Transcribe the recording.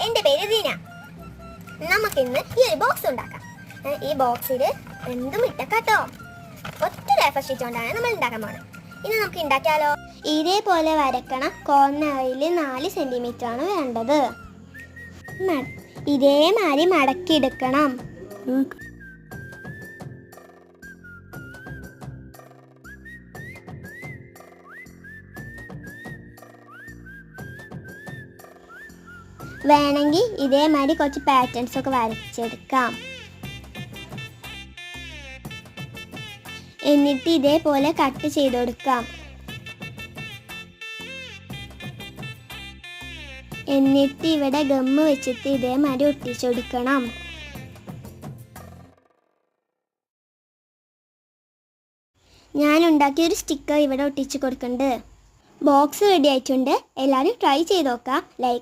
എൻ്റെ പേര് റീന. നമുക്കിന്ന് ഈ ഒരു ബോക്സ് ഉണ്ടാക്കാം. ഈ ബോക്സിൽ എന്തും ഇട്ടക്കാട്ടോ. ഒറ്റ പേപ്പർ ഷീറ്റ് കൊണ്ടാണ് നമ്മൾ ഉണ്ടാക്കാൻ പോകുന്നത്. ഇനി നമുക്ക് ഉണ്ടാക്കിയാലോ? ഇതേപോലെ വരക്കണം. കോർണറിൽ 4 സെന്റിമീറ്റർ ആണ് വേണ്ടത്. ഇതേമാതിരി മടക്കിയെടുക്കണം. വേണമെങ്കിൽ ഇതേമാതിരി കുറച്ച് പാറ്റേൺസ് ഒക്കെ വരച്ചെടുക്കാം. എന്നിട്ട് ഇതേപോലെ കട്ട് ചെയ്ത് കൊടുക്കാം. എന്നിട്ട് ഇവിടെ ഗമ്മ് വെച്ചിട്ട് ഇതേമാതിരി ഒട്ടിച്ചു കൊടുക്കണം. ഞാൻ ഉണ്ടാക്കിയൊരു സ്റ്റിക്കർ ഇവിടെ ഒട്ടിച്ചു കൊടുക്കുന്നുണ്ട്. ബോക്സ് റെഡി ആയിട്ടുണ്ട്. എല്ലാവരും ട്രൈ ചെയ്ത് നോക്കാം. ലൈക്ക്